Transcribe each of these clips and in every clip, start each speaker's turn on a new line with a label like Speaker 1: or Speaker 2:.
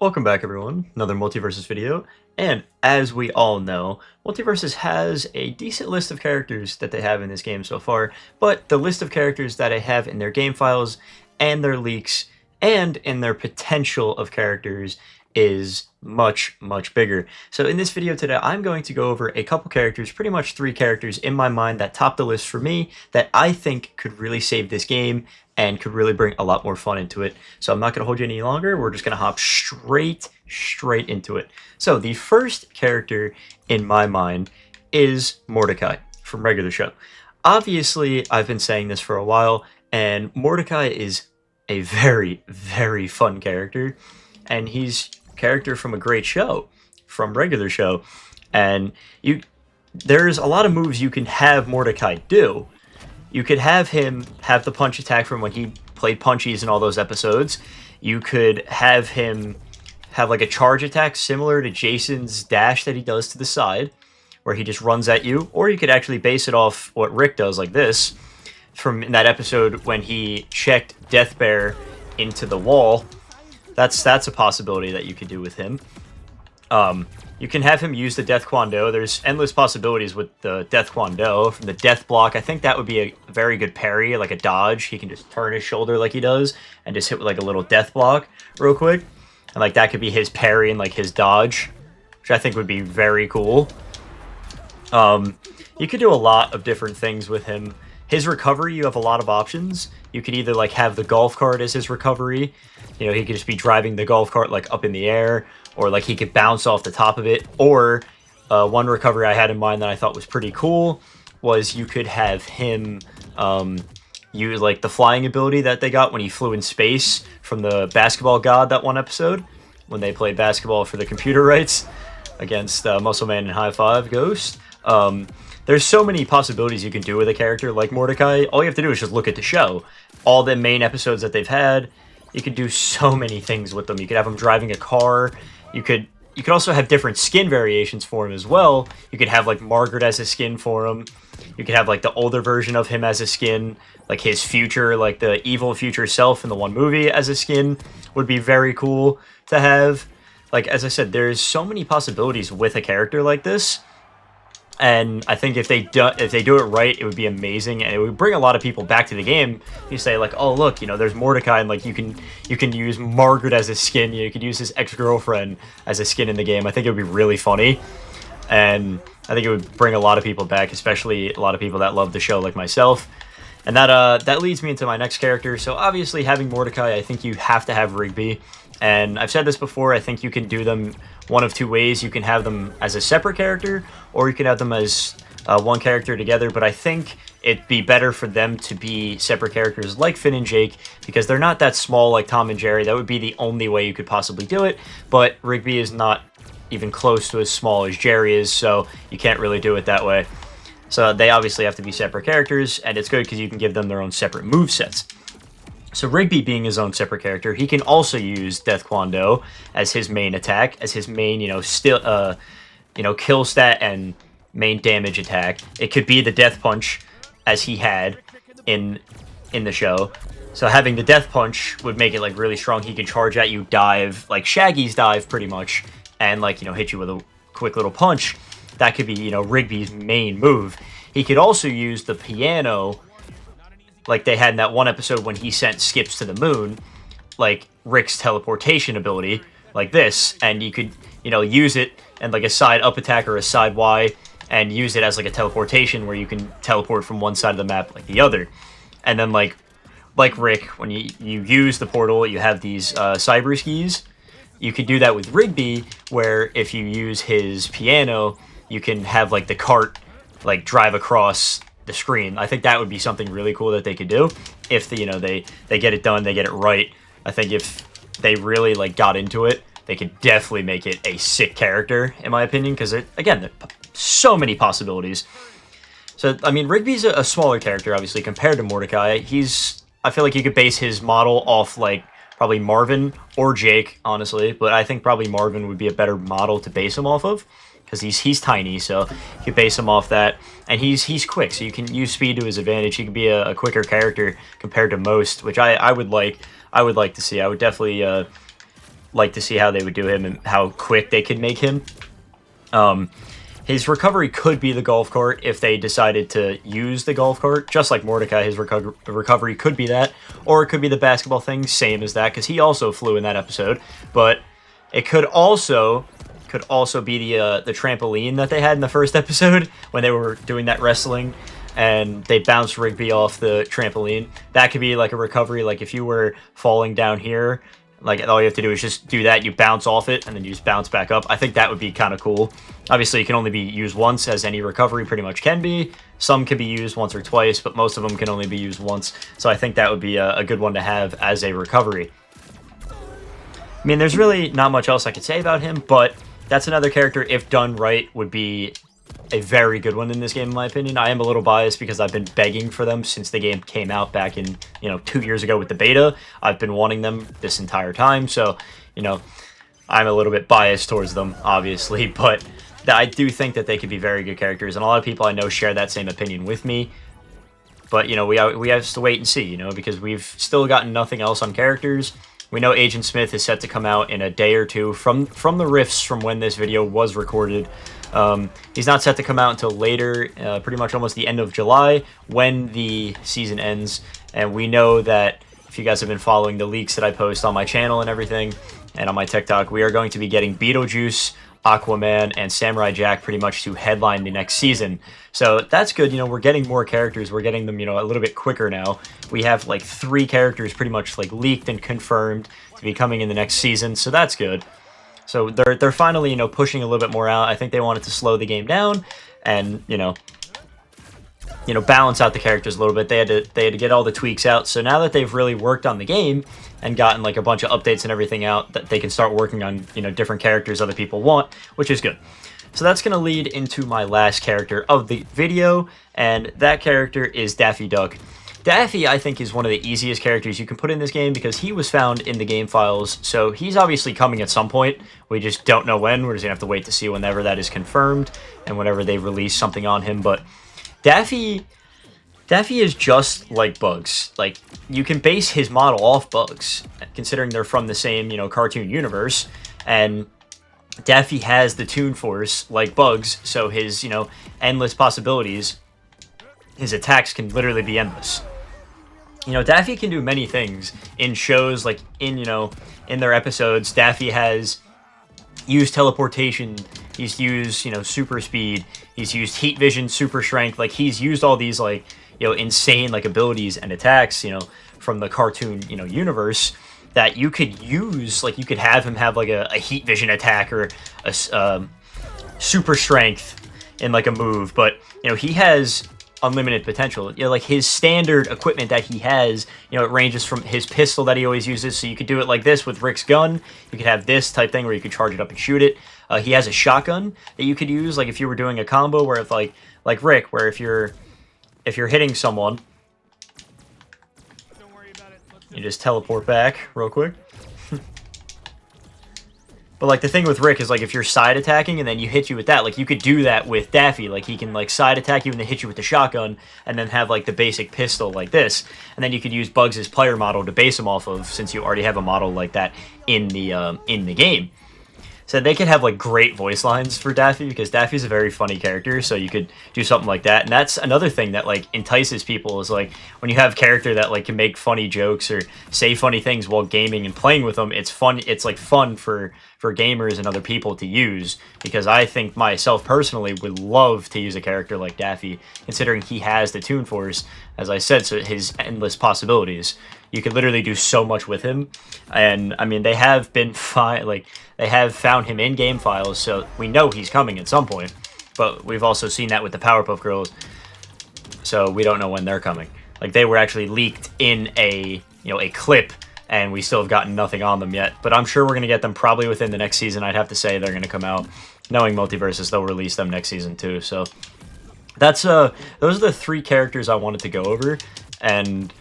Speaker 1: Welcome back, everyone. Another Multiversus video. And as we all know, Multiversus has a decent list of characters that they have in this game so far, but the list of characters that I have in their game files and their leaks and in their potential of characters is much, much bigger. So in this video today, I'm going to go over a couple characters, pretty much 3 characters in my mind that top the list for me that I think could really save this game and could really bring a lot more fun into it. So I'm not going to hold you any longer. We're just going to hop straight into it. So the first character in my mind is Mordecai from regular show. Obviously, I've been saying this for a while, and Mordecai is a very, very fun character, and he's a character from a great show, from regular show, and there's a lot of moves you can have Mordecai do. You could have him have the punch attack from when he played Punchies in all those episodes. You could have him have like a charge attack similar to Jason's dash that he does to the side, where he just runs at you. Or you could actually base it off what Rick does, like this, from in that episode when he checked Death Bear into the wall. That's a possibility that you could do with him. You can have him use the Death Kwando. There's endless possibilities with the Death Kwando. From the Death Block, I think that would be a very good parry, like a dodge. He can just turn his shoulder like he does and just hit with like a little Death Block real quick. And like that could be his parry and like his dodge, which I think would be very cool. You could do a lot of different things with him. His recovery, you have a lot of options. You could either like have the golf cart as his recovery. You know, he could just be driving the golf cart like up in the air, or like he could bounce off the top of it. Or one recovery I had in mind that I thought was pretty cool was you could have him use like the flying ability that they got when he flew in space from the Basketball God, that one episode when they played basketball for the computer rights against Muscle Man and High Five Ghost. There's so many possibilities you can do with a character like Mordecai. All you have to do is just look at the show. All the main episodes that they've had, you could do so many things with them. You could have him driving a car. You could also have different skin variations for him as well. You could have like Margaret as a skin for him. You could have like the older version of him as a skin, like his future, like the evil future self in the one movie as a skin would be very cool to have. Like, as I said, there's so many possibilities with a character like this. And I think if they do it right, it would be amazing, and it would bring a lot of people back to the game. You say like, oh look, you know, there's Mordecai, and like you can use Margaret as a skin. You could use his ex-girlfriend as a skin in the game. I think it would be really funny, and I think it would bring a lot of people back, especially a lot of people that love the show like myself. And that leads me into my next character. So obviously, having Mordecai, I think you have to have Rigby. And I've said this before, I think you can do them one of 2 ways. You can have them as a separate character, or you can have them as one character together. But I think it'd be better for them to be separate characters like Finn and Jake, because they're not that small like Tom and Jerry. That would be the only way you could possibly do it. But Rigby is not even close to as small as Jerry is, so you can't really do it that way. So they obviously have to be separate characters, and it's good because you can give them their own separate movesets. So Rigby being his own separate character, he can also use Death Kwando as his main attack, as his main, kill stat and main damage attack. It could be the Death Punch, as he had in the show. So having the Death Punch would make it like really strong. He can charge at you, dive, like Shaggy's dive pretty much, and like, hit you with a quick little punch. That could be, Rigby's main move. He could also use the piano, like they had in that one episode when he sent Skips to the moon, like Rick's teleportation ability, like this, and you could, use it and like a side up attack or a side Y, and use it as like a teleportation where you can teleport from one side of the map like the other. And then like Rick, when you use the portal, you have these cyber skis. You could do that with Rigby, where if you use his piano, you can have like the cart like drive across the screen. I think that would be something really cool that they could do if they get it done, they get it right. I think if they really like got into it, they could definitely make it a sick character, in my opinion, because again, there are so many possibilities. So I mean, Rigby's a smaller character, obviously, compared to Mordecai. I feel like you could base his model off like probably Marvin or Jake, honestly, but I think probably Marvin would be a better model to base him off of, because he's tiny, so you can base him off that. And he's quick, so you can use speed to his advantage. He can be a quicker character compared to most, which I would like to see. I would definitely like to see how they would do him and how quick they could make him. His recovery could be the golf cart if they decided to use the golf cart, just like Mordecai. His recovery could be that, or it could be the basketball thing, same as that, because he also flew in that episode. But it could also be the trampoline that they had in the first episode when they were doing that wrestling, and they bounced Rigby off the trampoline. That could be like a recovery, like if you were falling down here, like all you have to do is just do that, you bounce off it, and then you just bounce back up. I think that would be kind of cool. Obviously, it can only be used once, as any recovery pretty much can be. Some can be used once or twice, but most of them can only be used once. So I think that would be a good one to have as a recovery. I mean, there's really not much else I could say about him, but that's another character, if done right, would be a very good one in this game, in my opinion. I am a little biased because I've been begging for them since the game came out back in, 2 years ago with the beta. I've been wanting them this entire time, so, I'm a little bit biased towards them, obviously, but I do think that they could be very good characters, and a lot of people I know share that same opinion with me. But, we have to wait and see, because we've still gotten nothing else on characters. We know Agent Smith is set to come out in a day or two from the riffs from when this video was recorded. He's not set to come out until later, pretty much almost the end of July, when the season ends. And we know that if you guys have been following the leaks that I post on my channel and everything, and on my TikTok, we are going to be getting Beetlejuice, Aquaman, and Samurai Jack pretty much to headline the next season. So that's good. We're getting more characters. We're getting them, a little bit quicker now. We have like 3 characters pretty much like leaked and confirmed to be coming in the next season. So that's good. So they're finally, pushing a little bit more out. I think they wanted to slow the game down and, balance out the characters a little bit. They had to get all the tweaks out. So now that they've really worked on the game and gotten like a bunch of updates and everything out, that they can start working on, different characters other people want, which is good. So that's going to lead into my last character of the video, and that character is Daffy Duck. Daffy, I think, is one of the easiest characters you can put in this game because he was found in the game files, so he's obviously coming at some point. We just don't know when. We're just going to have to wait to see whenever that is confirmed and whenever they release something on him. But Daffy is just like Bugs. Like, you can base his model off Bugs, considering they're from the same, cartoon universe, and Daffy has the Toon Force like Bugs, so his, endless possibilities, his attacks can literally be endless. Daffy can do many things in shows, like in their episodes. Daffy has used teleportation, he's used, super speed, he's used heat vision, super strength, like he's used all these like, insane like abilities and attacks, from the cartoon, universe that you could use. Like you could have him have like a heat vision attack or a super strength in like a move, but he has unlimited potential. Like his standard equipment that he has, it ranges from his pistol that he always uses, so you could do it like this with Rick's gun. You could have this type thing where you could charge it up and shoot it. He has a shotgun that you could use, like if you were doing a combo where if like Rick, where if you're hitting someone, you just teleport back real quick. But like the thing with Rick is like if you're side attacking and then you hit you with that, like you could do that with Daffy. Like he can like side attack you and then hit you with the shotgun and then have like the basic pistol like this. And then you could use Bugs' player model to base him off of, since you already have a model like that in the game. So they could have like great voice lines for Daffy, because Daffy's a very funny character, so you could do something like that. And that's another thing that like entices people, is like when you have a character that like can make funny jokes or say funny things while gaming and playing with them. It's fun. It's like fun for gamers and other people to use, because I think myself personally would love to use a character like Daffy, considering he has the Toon Force, as I said, so his endless possibilities. You could literally do so much with him. And I mean, they have been they have found him in game files, so we know he's coming at some point. But we've also seen that with the Powerpuff Girls, so we don't know when they're coming. Like they were actually leaked in a clip, and we still have gotten nothing on them yet. But I'm sure we're gonna get them probably within the next season. I'd have to say they're gonna come out. Knowing Multiversus, they'll release them next season too. So that's those are the 3 characters I wanted to go over. And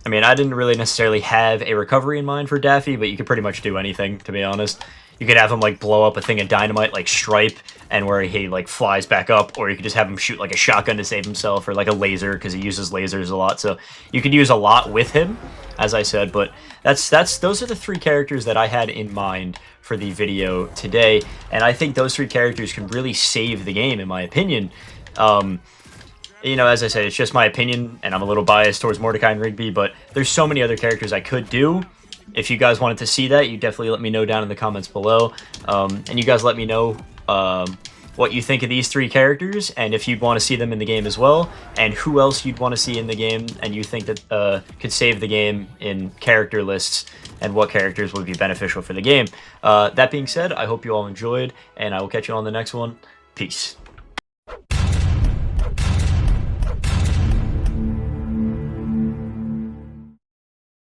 Speaker 1: I mean, I didn't really necessarily have a recovery in mind for Daffy, but you could pretty much do anything, to be honest. You could have him like blow up a thing of dynamite like Stripe, and where he like flies back up, or you could just have him shoot like a shotgun to save himself, or like a laser because he uses lasers a lot. So you could use a lot with him, as I said. But those are the 3 characters that I had in mind for the video today, and I think those 3 characters can really save the game, in my opinion. You know, as I said, it's just my opinion, and I'm a little biased towards Mordecai and Rigby, but there's so many other characters I could do. If you guys wanted to see that, you definitely let me know down in the comments below. And you guys let me know what you think of these 3 characters, and if you'd want to see them in the game as well, and who else you'd want to see in the game, and you think that could save the game in character lists, and what characters would be beneficial for the game. That being said, I hope you all enjoyed, and I will catch you on the next one. Peace.